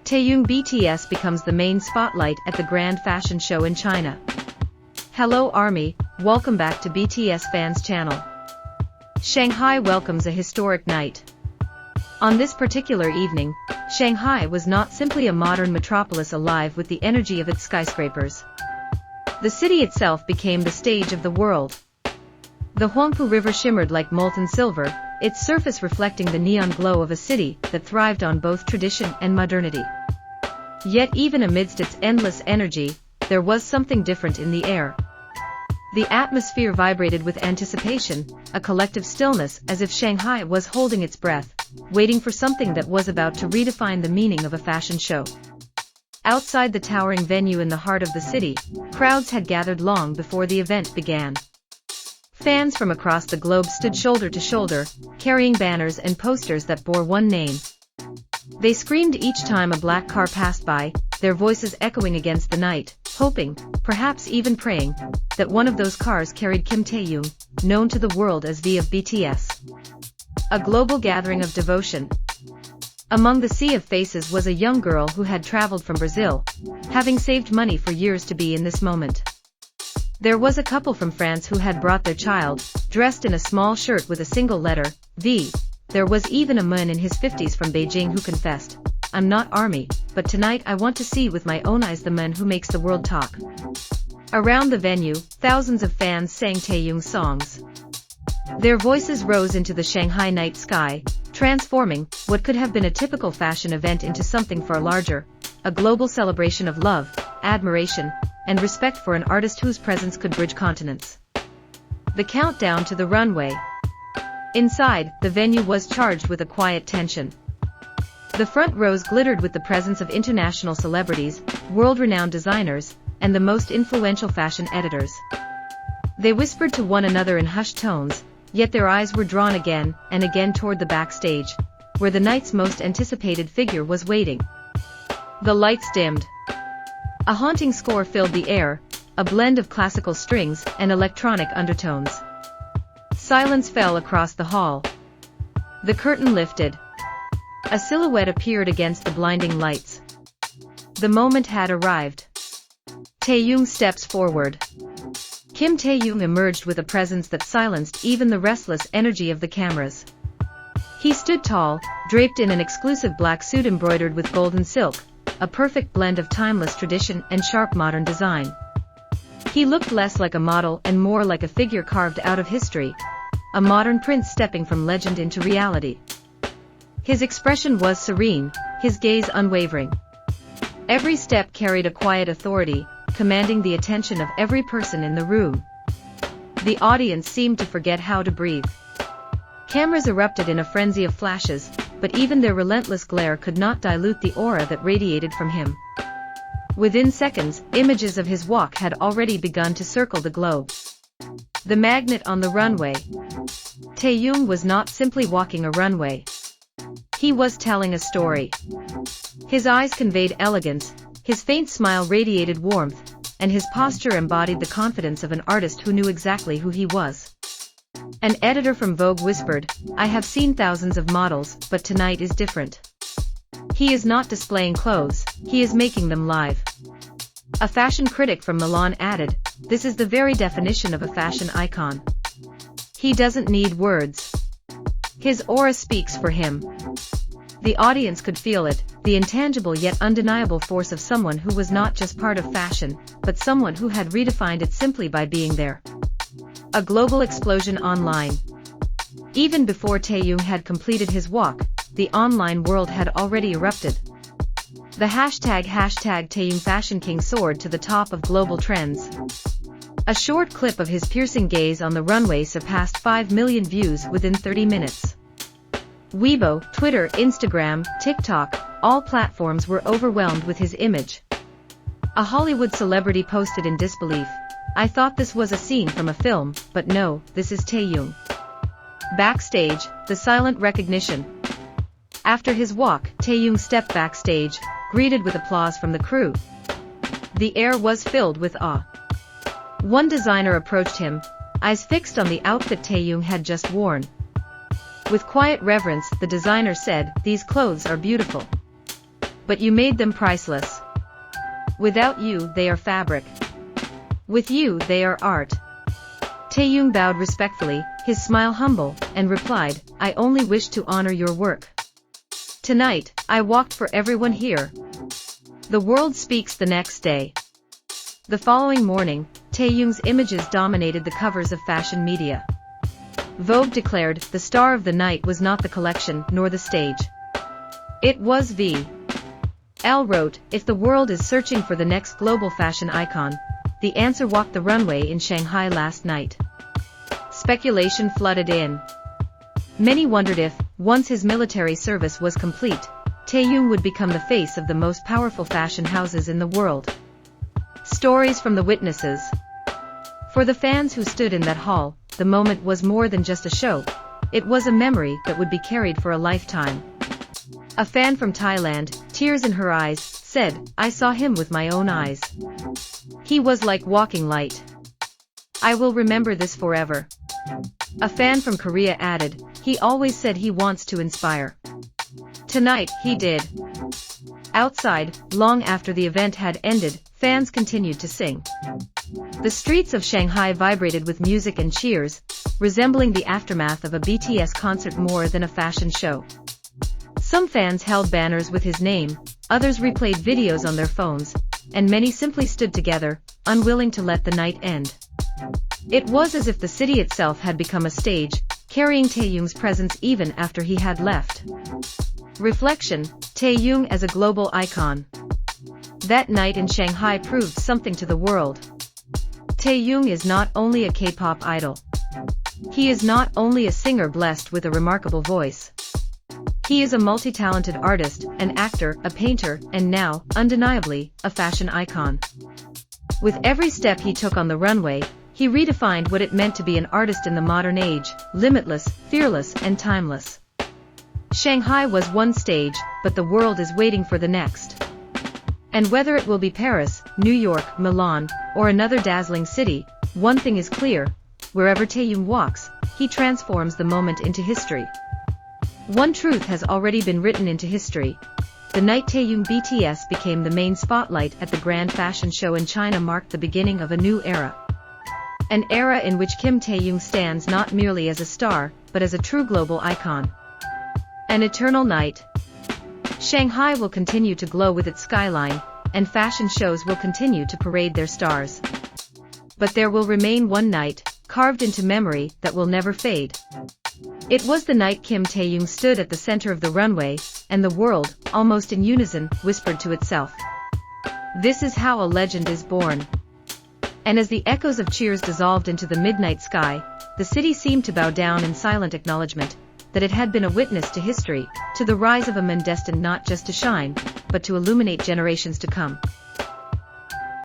Taehyung BTS becomes the main spotlight at the grand fashion show in China. Hello ARMY, welcome back to BTS fans channel. Shanghai welcomes a historic night. On this particular evening, Shanghai was not simply a modern metropolis alive with the energy of its skyscrapers. The city itself became the stage of the world. The Huangpu River shimmered like molten silver, its surface reflecting the neon glow of a city that thrived on both tradition and modernity. Yet even amidst its endless energy, there was something different in the air. The atmosphere vibrated with anticipation, a collective stillness as if Shanghai was holding its breath, waiting for something that was about to redefine the meaning of a fashion show. Outside the towering venue in the heart of the city, crowds had gathered long before the event began. Fans from across the globe stood shoulder to shoulder, carrying banners and posters that bore one name. They screamed each time a black car passed by, their voices echoing against the night, hoping, perhaps even praying, that one of those cars carried Kim Taehyung, known to the world as V of BTS. A global gathering of devotion. Among the sea of faces was a young girl who had traveled from Brazil, having saved money for years to be in this moment. There was a couple from France who had brought their child, dressed in a small shirt with a single letter, V. There was even a man in his 50s from Beijing who confessed, "I'm not ARMY, but tonight I want to see with my own eyes the man who makes the world talk." Around the venue, thousands of fans sang Taehyung's songs. Their voices rose into the Shanghai night sky, transforming what could have been a typical fashion event into something far larger, a global celebration of love, admiration, and respect for an artist whose presence could bridge continents. The countdown to the runway. Inside, the venue was charged with a quiet tension. The front rows glittered with the presence of international celebrities, world-renowned designers, and the most influential fashion editors. They whispered to one another in hushed tones, yet their eyes were drawn again and again toward the backstage, where the night's most anticipated figure was waiting. The lights dimmed. A haunting score filled the air, a blend of classical strings and electronic undertones. Silence fell across the hall. The curtain lifted. A silhouette appeared against the blinding lights. The moment had arrived. Taehyung steps forward. Kim Taehyung emerged with a presence that silenced even the restless energy of the cameras. He stood tall, draped in an exclusive black suit embroidered with golden silk, a perfect blend of timeless tradition and sharp modern design. He looked less like a model and more like a figure carved out of history, a modern prince stepping from legend into reality. His expression was serene, his gaze unwavering. Every step carried a quiet authority, commanding the attention of every person in the room. The audience seemed to forget how to breathe. Cameras erupted in a frenzy of flashes, but even their relentless glare could not dilute the aura that radiated from him. Within seconds, images of his walk had already begun to circle the globe. The magnet on the runway. Taehyung was not simply walking a runway. He was telling a story. His eyes conveyed elegance, his faint smile radiated warmth, and his posture embodied the confidence of an artist who knew exactly who he was. An editor from Vogue whispered, "I have seen thousands of models, but tonight is different. He is not displaying clothes, he is making them live." A fashion critic from Milan added, "This is the very definition of a fashion icon. He doesn't need words. His aura speaks for him." The audience could feel it, the intangible yet undeniable force of someone who was not just part of fashion, but someone who had redefined it simply by being there. A global explosion online. Even before Taehyung had completed his walk, the online world had already erupted. The hashtag Taehyung Fashion King soared to the top of global trends. A short clip of his piercing gaze on the runway surpassed 5 million views within 30 minutes. Weibo, Twitter, Instagram, TikTok, all platforms were overwhelmed with his image. A Hollywood celebrity posted in disbelief, "I thought this was a scene from a film, but no, this is Taehyung." Backstage, the silent recognition. After his walk, Taehyung stepped backstage, greeted with applause from the crew. The air was filled with awe. One designer approached him, eyes fixed on the outfit Taehyung had just worn. With quiet reverence, the designer said, "These clothes are beautiful. But you made them priceless. Without you, they are fabric. With you, they are art." Taehyung bowed respectfully, his smile humble, and replied, "I only wish to honor your work. Tonight, I walked for everyone here." The world speaks the next day. The following morning, Taehyung's images dominated the covers of fashion media. Vogue declared, the star of the night was not the collection nor the stage. It was V.L. wrote, "If the world is searching for the next global fashion icon, the answer walked the runway in Shanghai last night." Speculation flooded in. Many wondered if, once his military service was complete, Taehyung would become the face of the most powerful fashion houses in the world. Stories from the witnesses. For the fans who stood in that hall, the moment was more than just a show. It was a memory that would be carried for a lifetime. A fan from Thailand, tears in her eyes, said, "I saw him with my own eyes. He was like walking light. I will remember this forever." A fan from Korea added, "He always said he wants to inspire. Tonight, he did." Outside, long after the event had ended, fans continued to sing. The streets of Shanghai vibrated with music and cheers, resembling the aftermath of a BTS concert more than a fashion show. Some fans held banners with his name, others replayed videos on their phones, and many simply stood together, unwilling to let the night end. It was as if the city itself had become a stage, carrying Taehyung's presence even after he had left. Reflection: Taehyung as a global icon. That night in Shanghai proved something to the world. Taehyung is not only a K-pop idol. He is not only a singer blessed with a remarkable voice. He is a multi-talented artist, an actor, a painter, and now, undeniably, a fashion icon. With every step he took on the runway, he redefined what it meant to be an artist in the modern age, limitless, fearless, and timeless. Shanghai was one stage, but the world is waiting for the next. And whether it will be Paris, New York, Milan, or another dazzling city, one thing is clear: wherever Taehyung walks, he transforms the moment into history. One truth has already been written into history. The night Taehyung BTS became the main spotlight at the grand fashion show in China marked the beginning of a new era. An era in which Kim Taehyung stands not merely as a star, but as a true global icon. An eternal night. Shanghai will continue to glow with its skyline, and fashion shows will continue to parade their stars. But there will remain one night, carved into memory, that will never fade. It was the night Kim Taehyung stood at the center of the runway, and the world, almost in unison, whispered to itself, "This is how a legend is born." And as the echoes of cheers dissolved into the midnight sky, the city seemed to bow down in silent acknowledgement that it had been a witness to history, to the rise of a man destined not just to shine, but to illuminate generations to come.